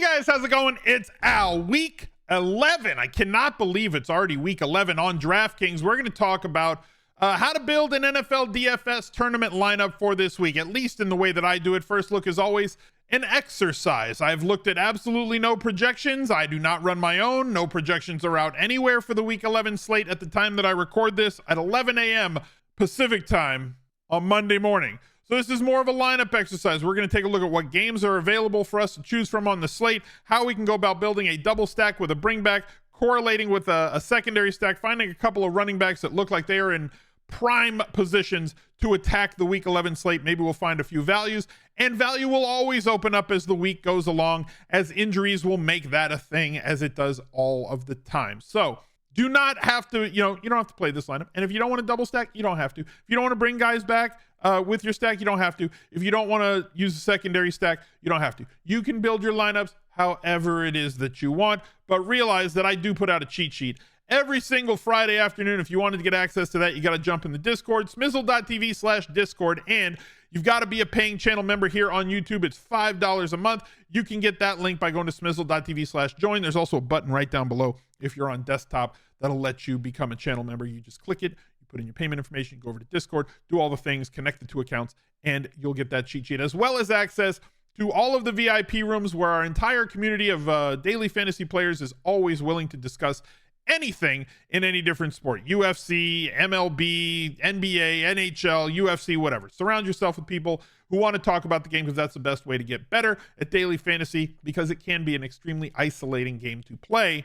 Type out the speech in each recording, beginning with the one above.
Guys, how's it going? It's Al. Week 11. I cannot believe it's already week 11 on DraftKings. We're going to talk about how to build an NFL DFS tournament lineup for this week, at least in the way that I do it. First look is always an exercise. I've looked at absolutely no projections. I do not run my own. No projections are out anywhere for the week 11 slate at the time that I record this at 11 a.m. Pacific time on Monday morning. So this is more of a lineup exercise. We're going to take a look at what games are available for us to choose from on the slate, how we can go about building a double stack with a bring back, correlating with a secondary stack, finding a couple of running backs that look like they are in prime positions to attack the week 11 slate. Maybe we'll find a few values, and value will always open up as the week goes along, as injuries will make that a thing, as it does all of the time. So do not have to, you don't have to play this lineup. And if you don't want to double stack, you don't have to. If you don't want to bring guys back with your stack, you don't have to. If you don't want to use a secondary stack, you don't have to. You can build your lineups however it is that you want, but realize that I do put out a cheat sheet every single Friday afternoon. If you wanted to get access to that, you got to jump in the Discord, smizzle.tv/Discord, and you've got to be a paying channel member here on YouTube. It's $5 a month. You can get that link by going to smizzle.tv/join. There's also a button right down below if you're on desktop that'll let you become a channel member. You just click it, you put in your payment information, go over to Discord, do all the things, connect the two accounts, and you'll get that cheat sheet, as well as access to all of the VIP rooms where our entire community of daily fantasy players is always willing to discuss anything in any different sport: UFC, MLB, NBA, NHL, UFC, whatever. Surround yourself with people who want to talk about the game, because that's the best way to get better at daily fantasy, because it can be an extremely isolating game to play.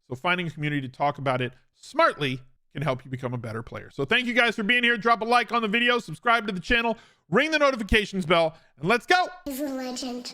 So finding a community to talk about it smartly can help you become a better player. So thank you guys for being here. Drop a like on the video, subscribe to the channel, ring the notifications bell, and let's go. He's a legend.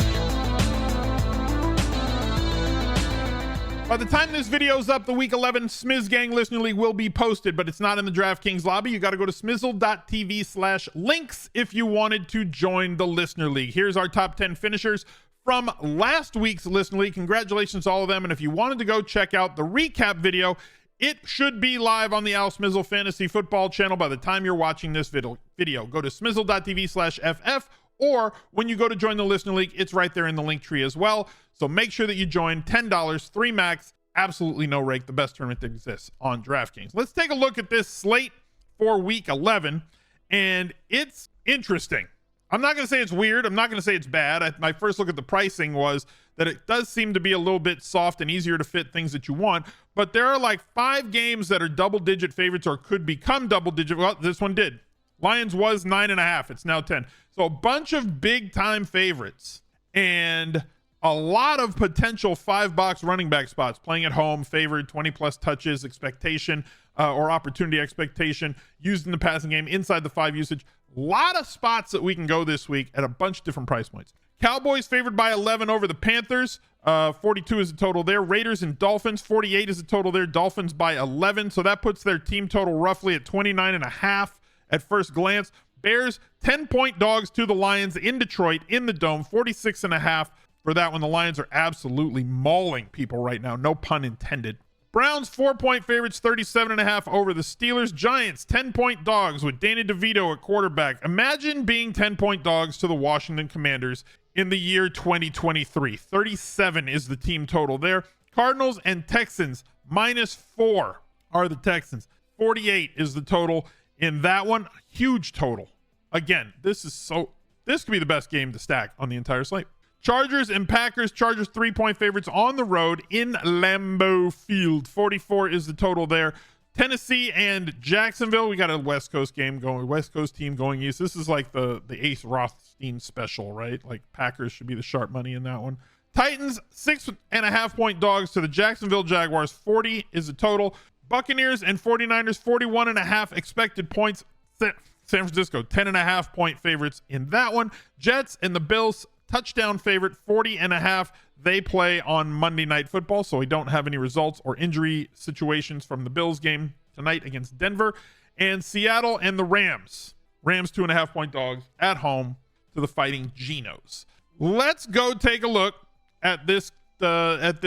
By the time this video's up, the Week 11 Smiz Gang Listener League will be posted, but it's not in the DraftKings lobby. You got to go to smizzle.tv/links if you wanted to join the Listener League. Here's our top 10 finishers from last week's Listener League. Congratulations to all of them. And if you wanted to go check out the recap video, it should be live on the Al Smizzle Fantasy Football channel by the time you're watching this video. Go to smizzle.tv/FF, or when you go to join the Listener League, it's right there in the link tree as well. So make sure that you join. $10, 3 max, absolutely no rake, the best tournament that exists on DraftKings. Let's take a look at this slate for week 11, and it's interesting. I'm not going to say it's weird. I'm not going to say it's bad. My first look at the pricing was that it does seem to be a little bit soft and easier to fit things that you want, but there are like 5 games that are double-digit favorites or could become double-digit. Well, this one did. Lions was 9.5. It's now 10. So a bunch of big-time favorites and a lot of potential 5-box running back spots. Playing at home, favored, 20-plus touches, expectation or opportunity expectation, used in the passing game, inside the 5 usage. A lot of spots that we can go this week at a bunch of different price points. Cowboys favored by 11 over the Panthers. 42 is the total there. Raiders and Dolphins, 48 is the total there. Dolphins by 11. So that puts their team total roughly at 29.5 at first glance. Bears, 10-point dogs to the Lions in Detroit in the Dome, 46.5 for that one. The Lions are absolutely mauling people right now, no pun intended. Browns, 4-point favorites, 37.5 over the Steelers. Giants, 10-point dogs with Danny DeVito at quarterback. Imagine being 10-point dogs to the Washington Commanders in the year 2023. 37 is the team total there. Cardinals and Texans, -4 are the Texans. 48 is the total in that one. Huge total. Again, this could be the best game to stack on the entire slate. Chargers and Packers. Chargers 3-point favorites on the road in Lambeau Field. 44 is the total there. Tennessee and Jacksonville. We got a West Coast game going. West Coast team going east. This is like the Ace Rothstein special, right? Like Packers should be the sharp money in that one. Titans 6.5-point dogs to the Jacksonville Jaguars. 40 is the total. Buccaneers and 49ers 41.5 expected points. San Francisco 10.5-point favorites in that one. Jets and the Bills touchdown favorite, 40.5. They play on Monday Night Football, so we don't have any results or injury situations from the Bills game tonight against Denver. And Seattle and the Rams. Rams 2.5-point dogs at home to the Fighting Genos. Let's go take a look at this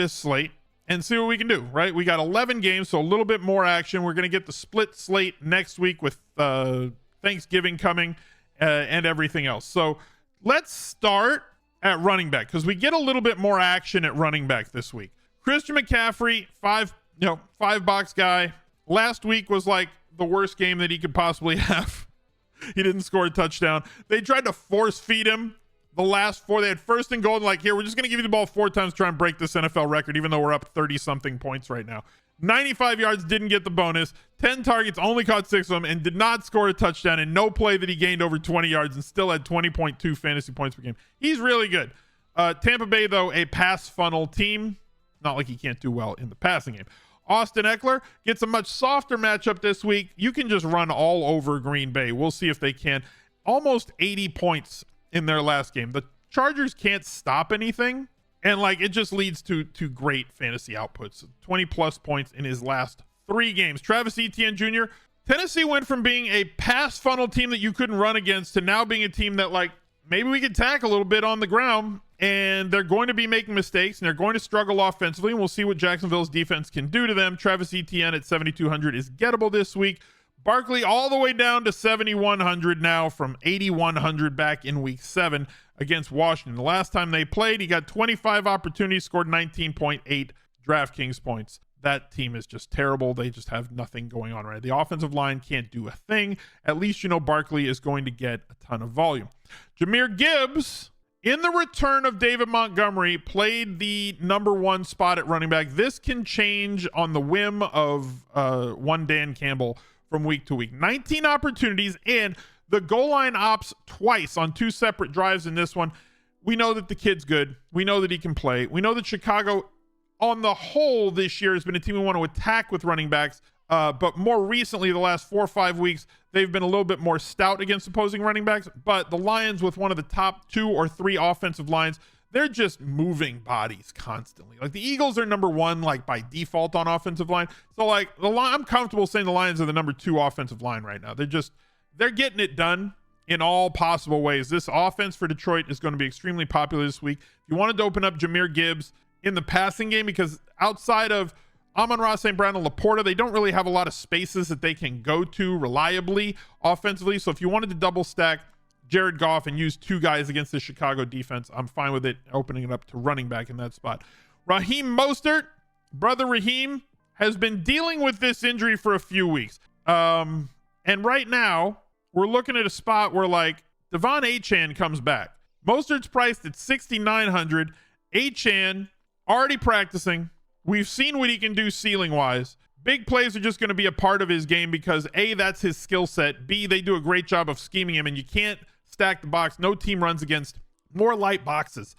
slate and see what we can do, right? We got 11 games, so a little bit more action. We're going to get the split slate next week with Thanksgiving coming and everything else. So let's start at running back because we get a little bit more action at running back this week. Christian McCaffrey, five box guy. Last week was like the worst game that he could possibly have. He didn't score a touchdown. They tried to force feed him the last 4. They had first and goal, and like, here, we're just going to give you the ball 4 times to try and break this NFL record, even though we're up 30-something points right now. 95 yards, didn't get the bonus. 10 targets, only caught 6 of them, and did not score a touchdown, and no play that he gained over 20 yards, and still had 20.2 fantasy points per game. He's really good. Tampa Bay, though, a pass funnel team. Not like he can't do well in the passing game. Austin Eckler gets a much softer matchup this week. You can just run all over Green Bay. We'll see if they can. Almost 80 points in their last game. The Chargers can't stop anything, and like it just leads to great fantasy outputs. 20 plus points in his last 3 games. Travis Etienne Jr. Tennessee went from being a pass funnel team that you couldn't run against to now being a team that like maybe we could tack a little bit on the ground, and they're going to be making mistakes and they're going to struggle offensively, and we'll see what Jacksonville's defense can do to them. Travis Etienne at 7,200 is gettable this week. Barkley all the way down to 7,100 now from 8,100 back in week 7 against Washington. The last time they played, he got 25 opportunities, scored 19.8 DraftKings points. That team is just terrible. They just have nothing going on right. The offensive line can't do a thing. At least you know Barkley is going to get a ton of volume. Jahmyr Gibbs, in the return of David Montgomery, played the number 1 spot at running back. This can change on the whim of one Dan Campbell from week to week. 19 opportunities and the goal line ops twice on 2 separate drives in this one. We know that the kid's good. We know that he can play. We know that Chicago on the whole this year has been a team we want to attack with running backs. But more recently, the last 4 or 5 weeks, they've been a little bit more stout against opposing running backs. But the Lions, with one of the top 2 or 3 offensive lines, they're just moving bodies constantly. Like the Eagles are number 1, like by default on offensive line. So like I'm comfortable saying the Lions are the number 2 offensive line right now. They're getting it done in all possible ways. This offense for Detroit is going to be extremely popular this week. If you wanted to open up Jahmyr Gibbs in the passing game, because outside of Amon-Ra St. Brown and Laporta, they don't really have a lot of spaces that they can go to reliably offensively. So if you wanted to double stack Jared Goff and use 2 guys against the Chicago defense, I'm fine with it, opening it up to running back in that spot. Raheem Mostert, brother Raheem, has been dealing with this injury for a few weeks. And right now, we're looking at a spot where like Devon Achane comes back. Mostert's priced at 6,900. Achane already practicing. We've seen what he can do ceiling-wise. Big plays are just going to be a part of his game because A, that's his skill set. B, they do a great job of scheming him, and you can't stack the box. No team runs against more light boxes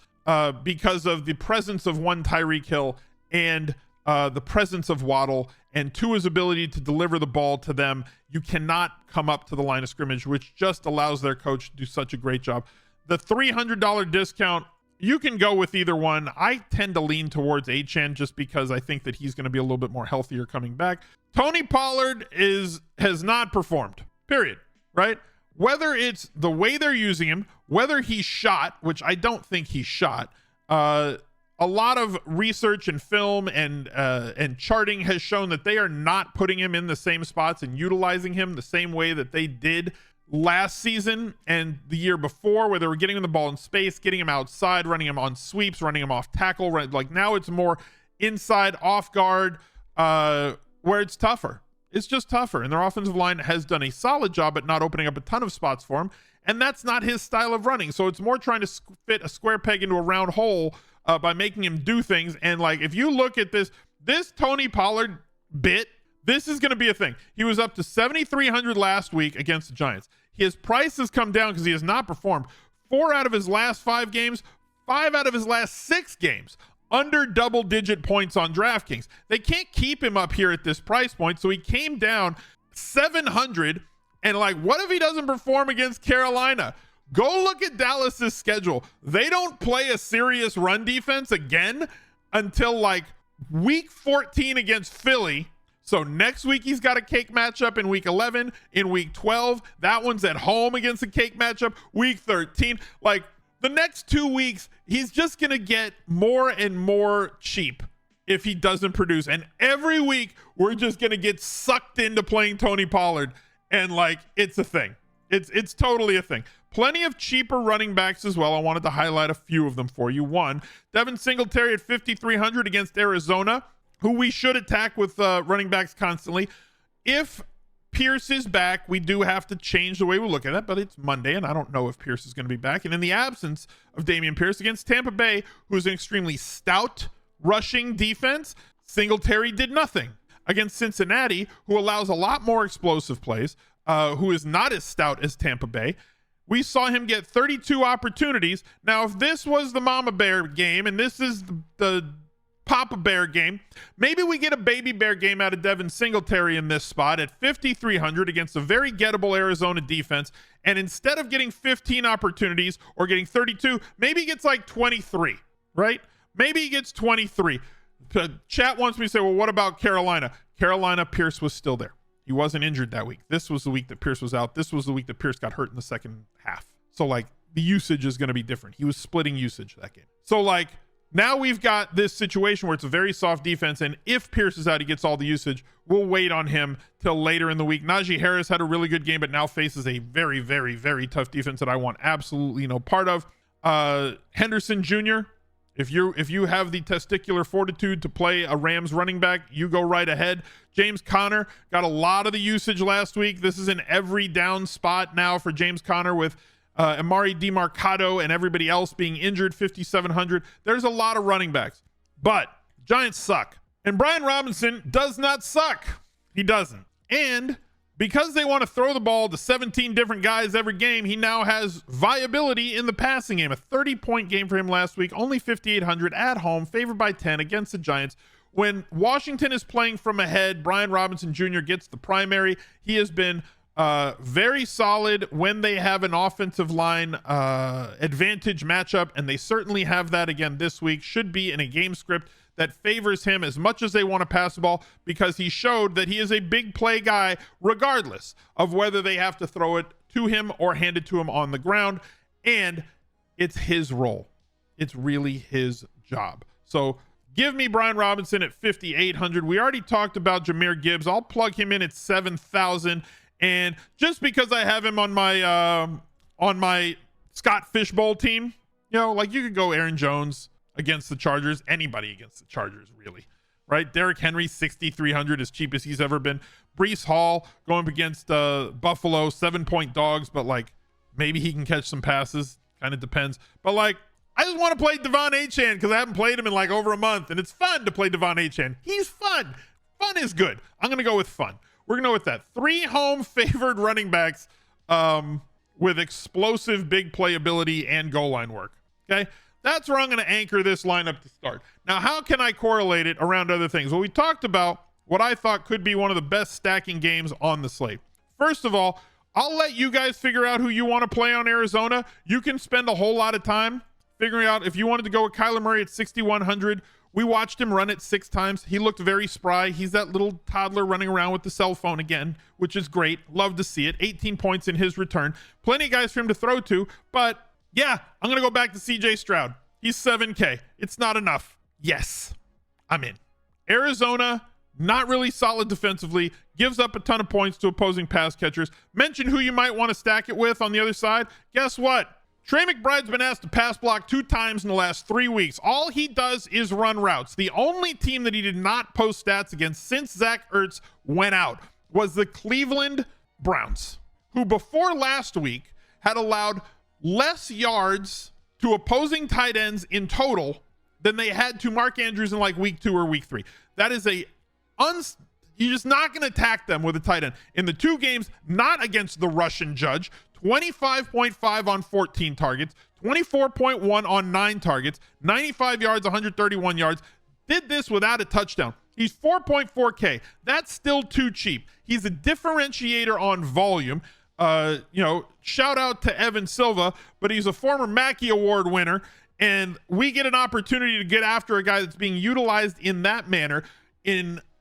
because of the presence of one Tyreek Hill and the presence of Waddle and Tua's ability to deliver the ball to them. You cannot come up to the line of scrimmage, which just allows their coach to do such a great job. The $300 discount, you can go with either one. I tend to lean towards Achane just because I think that he's going to be a little bit more healthier coming back. Tony Pollard has not performed, period, right? Whether it's the way they're using him, whether he's shot, which I don't think he's shot. A lot of research and film and charting has shown that they are not putting him in the same spots and utilizing him the same way that they did last season and the year before, where they were getting him the ball in space, getting him outside, running him on sweeps, running him off tackle. Like now it's more inside, off guard, where it's tougher. It's just tougher. And their offensive line has done a solid job at not opening up a ton of spots for him. And that's not his style of running. So it's more trying to fit a square peg into a round hole by making him do things. And like, if you look at this Tony Pollard bit, this is going to be a thing. He was up to 7,300 last week against the Giants. His price has come down because he has not performed. 4 out of his last 5 games, 5 out of his last 6 games, under double-digit points on DraftKings. They can't keep him up here at this price point, so he came down 700. And like, what if he doesn't perform against Carolina? Go look at Dallas's schedule. They don't play a serious run defense again until like week 14 against Philly. So next week he's got a cake matchup in week 11. In week 12, that one's at home against a cake matchup. Week 13, like the next 2 weeks, he's just going to get more and more cheap if he doesn't produce. And every week we're just going to get sucked into playing Tony Pollard. And like, it's a thing. It's totally a thing. plenty of cheaper running backs as well. I wanted to highlight a few of them for you. One, Devin Singletary at 5,300 against Arizona, who we should attack with running backs constantly. If Pierce is back, we do have to change the way we look at it, but it's Monday, and I don't know if Pierce is going to be back. And in the absence of Dameon Pierce against Tampa Bay, who's an extremely stout rushing defense, Singletary did nothing. Against Cincinnati, who allows a lot more explosive plays, who is not as stout as Tampa Bay, we saw him get 32 opportunities. Now, if this was the Mama Bear game and this is the Papa Bear game, maybe we get a Baby Bear game out of Devin Singletary in this spot at 5,300 against a very gettable Arizona defense. And instead of getting 15 opportunities or getting 32, maybe he gets like 23, right? Maybe he gets 23. Chat wants me to say, well, what about Carolina? Carolina, Pierce was still there. He wasn't injured that week. This was the week that Pierce was out. This was the week that Pierce got hurt in the second half. So, like, the usage is going to be different. He was splitting usage that game. So, like, now we've got this situation where it's a very soft defense, and if Pierce is out, he gets all the usage. We'll wait on him till later in the week. Najee Harris had a really good game, but now faces a very, very, very tough defense that I want absolutely no part of. Henderson Jr., if you have the testicular fortitude to play a Rams running back, you go right ahead. James Conner got a lot of the usage last week. This is an every down spot now for James Conner with Amari DiMarcado and everybody else being injured, 5,700. There's a lot of running backs, but Giants suck. And Brian Robinson does not suck. He doesn't. And because they want to throw the ball to 17 different guys every game, he now has viability in the passing game. A 30-point game for him last week, only 5,800 at home, favored by 10 against the Giants. When Washington is playing from ahead, Brian Robinson Jr. gets the primary. He has been very solid when they have an offensive line advantage matchup, and they certainly have that again this week. Should be in a game script that favors him as much as they want to pass the ball, because he showed that he is a big play guy regardless of whether they have to throw it to him or hand it to him on the ground. And it's his role. It's really his job. So give me Brian Robinson at 5,800. We already talked about Jahmyr Gibbs. I'll plug him in at 7,000. And just because I have him on my Scott Fishbowl team, you know, like, you could go Aaron Jones against the Chargers, anybody against the Chargers, really, right? Derrick Henry, 6,300, as cheap as he's ever been. Breece Hall going up against Buffalo, 7-point dogs, but like, maybe he can catch some passes. Kind of depends. But like, I just want to play Devon Achane because I haven't played him in like over a month, and it's fun to play Devon Achane. He's fun. Fun is good. I'm going to go with fun. We're going to go with that. 3 home favored running backs with explosive big playability and goal line work. Okay? That's where I'm going to anchor this lineup to start. Now, how can I correlate it around other things? Well, we talked about what I thought could be one of the best stacking games on the slate. First of all, I'll let you guys figure out who you want to play on Arizona. You can spend a whole lot of time figuring out if you wanted to go with Kyler Murray at 6,100. We watched him run it 6 times. He looked very spry. He's that little toddler running around with the cell phone again, which is great. Love to see it. 18 points in his return. Plenty of guys for him to throw to, but yeah, I'm going to go back to CJ Stroud. He's 7K. It's not enough. Yes, I'm in. Arizona, not really solid defensively, gives up a ton of points to opposing pass catchers. Mention who you might want to stack it with on the other side. Guess what? Trey McBride's been asked to pass block 2 times in the last 3 weeks. All he does is run routes. The only team that he did not post stats against since Zach Ertz went out was the Cleveland Browns, who before last week had allowed less yards to opposing tight ends in total than they had to Mark Andrews in like week 2 or week 3. That is you're just not going to attack them with a tight end. In the 2 games, not against the Russian judge, 25.5 on 14 targets, 24.1 on 9 targets, 95 yards, 131 yards. Did this without a touchdown. He's 4.4K. That's still too cheap. He's a differentiator on volume. Shout out to Evan Silva, but he's a former Mackey Award winner, and we get an opportunity to get after a guy that's being utilized in that manner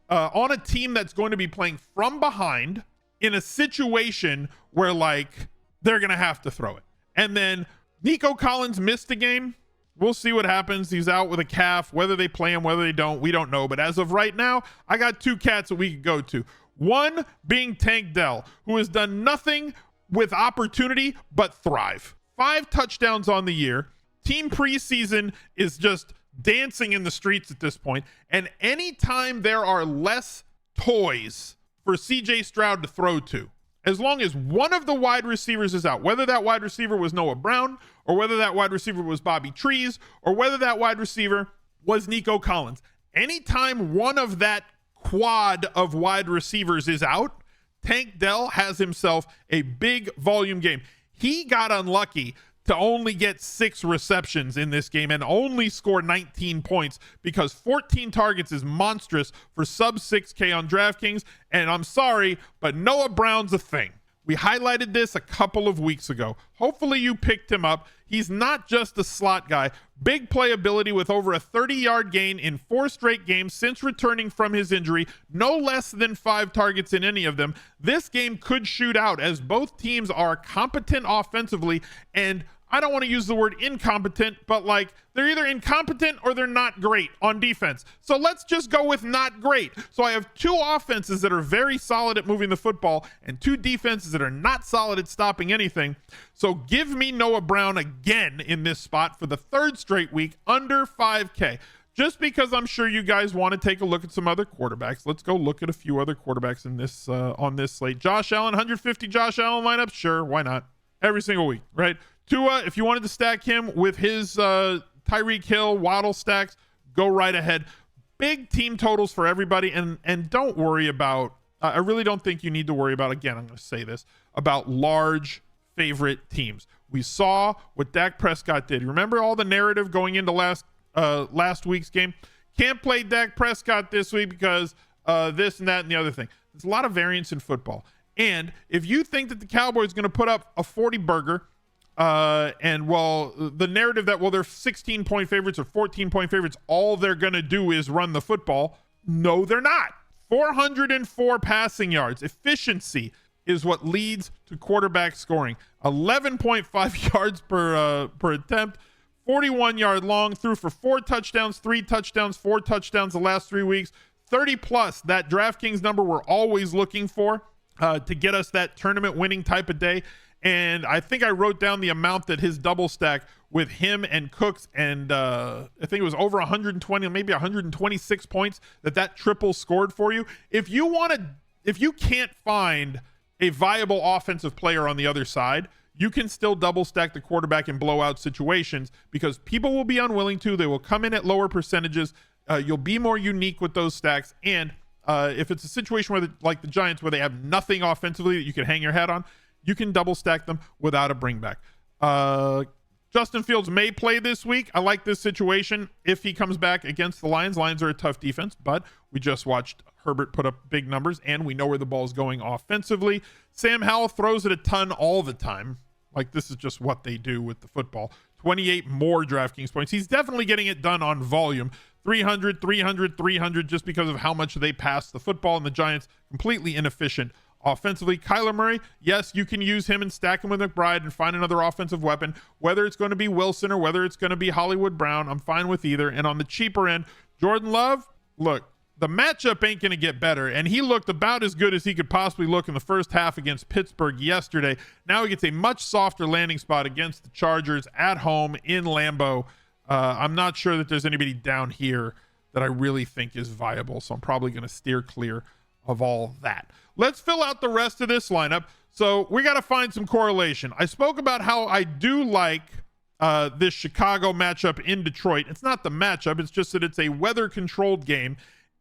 on a team that's going to be playing from behind in a situation where like they're going to have to throw it. And then Nico Collins missed the game. We'll see what happens. He's out with a calf. Whether they play him, whether they don't, we don't know. But as of right now, I got 2 cats that we could go to. One being Tank Dell, who has done nothing with opportunity, but thrive. 5 touchdowns on the year. Team preseason is just dancing in the streets at this point. And anytime there are less toys for CJ Stroud to throw to, as long as one of the wide receivers is out, whether that wide receiver was Noah Brown or whether that wide receiver was Bobby Trees or whether that wide receiver was Nico Collins, anytime one of that quad of wide receivers is out, Tank Dell has himself a big volume game. He got unlucky to only get 6 receptions in this game and only score 19 points because 14 targets is monstrous for sub 6K on DraftKings. And I'm sorry, but Noah Brown's a thing. We highlighted this a couple of weeks ago. Hopefully you picked him up. He's not just a slot guy. Big playability with over a 30-yard gain in 4 straight games since returning from his injury. No less than 5 targets in any of them. This game could shoot out as both teams are competent offensively, and I don't want to use the word incompetent, but like they're either incompetent or they're not great on defense. So let's just go with not great. So I have 2 offenses that are very solid at moving the football and 2 defenses that are not solid at stopping anything. So give me Noah Brown again in this spot for the 3rd straight week under 5K. Just because I'm sure you guys want to take a look at some other quarterbacks. Let's go look at a few other quarterbacks in this on this slate. Josh Allen, 150 Josh Allen lineups. Sure, why not? Every single week, right? Tua, if you wanted to stack him with his Tyreek Hill, Waddle stacks, go right ahead. Big team totals for everybody, and don't worry about, I really don't think you need to worry about, again, I'm going to say this, about large favorite teams. We saw what Dak Prescott did. Remember all the narrative going into last week's game? Can't play Dak Prescott this week because this and that and the other thing. There's a lot of variance in football. And if you think that the Cowboys are going to put up a 40 burger, and the narrative that, they're 16-point favorites or 14-point favorites, all they're going to do is run the football. No, they're not. 404 passing yards. Efficiency is what leads to quarterback scoring. 11.5 yards per attempt. 41-yard long. Threw for 4 touchdowns, 3 touchdowns, 4 touchdowns the last 3 weeks. 30+, that DraftKings number we're always looking for to get us that tournament winning type of day. And I think I wrote down the amount that his double stack with him and Cooks and I think it was over 120, maybe 126 points that triple scored for you. If you can't find a viable offensive player on the other side, you can still double stack the quarterback in blowout situations because people will be unwilling to. They will come in at lower percentages. You'll be more unique with those stacks. And if it's a situation where like the Giants where they have nothing offensively that you can hang your hat on, you can double stack them without a bring back. Justin Fields may play this week. I like this situation if he comes back against the Lions. Lions are a tough defense, but we just watched Herbert put up big numbers, and we know where the ball is going offensively. Sam Howell throws it a ton all the time. Like, this is just what they do with the football. 28 more DraftKings points. He's definitely getting it done on volume. 300, 300, 300, just because of how much they pass the football, and the Giants completely inefficient offensively. Kyler Murray, yes, you can use him and stack him with McBride and find another offensive weapon, whether it's going to be Wilson or whether it's going to be Hollywood Brown. I'm fine with either. And on the cheaper end, Jordan Love, look, the matchup ain't going to get better, and he looked about as good as he could possibly look in the first half against Pittsburgh yesterday. Now he gets a much softer landing spot against the Chargers at home in Lambeau. I'm not sure that there's anybody down here that I really think is viable, so I'm probably going to steer clear of all that. Let's fill out the rest of this lineup. So we got to find some correlation. I spoke about how I do like this Chicago matchup in Detroit. It's not the matchup. It's just that it's a weather-controlled game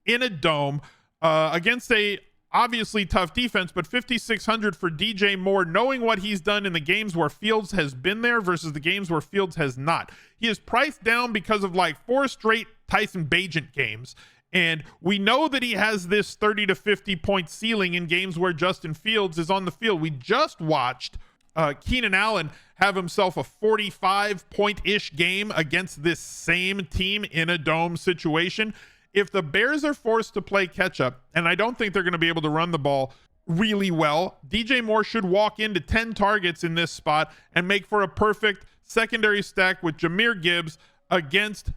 in a dome against a obviously tough defense, but 5,600 for DJ Moore, knowing what he's done in the games where Fields has been there versus the games where Fields has not. He is priced down because of like 4 straight Tyson Bagent games. And we know that he has this 30 to 50 point ceiling in games where Justin Fields is on the field. We just watched Keenan Allen have himself a 45 point-ish game against this same team in a dome situation. If the Bears are forced to play catch up, and I don't think they're going to be able to run the ball really well, DJ Moore should walk into 10 targets in this spot and make for a perfect secondary stack with Jahmyr Gibbs against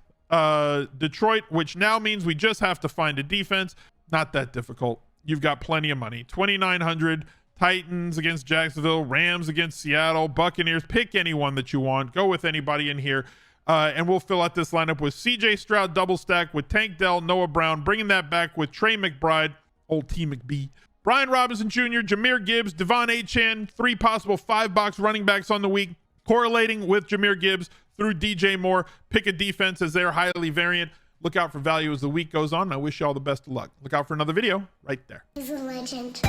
Detroit, which now means we just have to find a defense. Not that difficult. You've got plenty of money. 2,900 Titans against Jacksonville, Rams against Seattle, Buccaneers. Pick anyone that you want. Go with anybody in here. And we'll fill out this lineup with CJ Stroud double stack with Tank Dell, Noah Brown, bringing that back with Trey McBride, old T McBee, Brian Robinson Jr., Jahmyr Gibbs, Devon Achane, 3 possible 5-box running backs on the week, correlating with Jahmyr Gibbs through DJ Moore. Pick a defense as they're highly variant. Look out for value as the week goes on. I wish you all the best of luck. Look out for another video right there. He's a legend.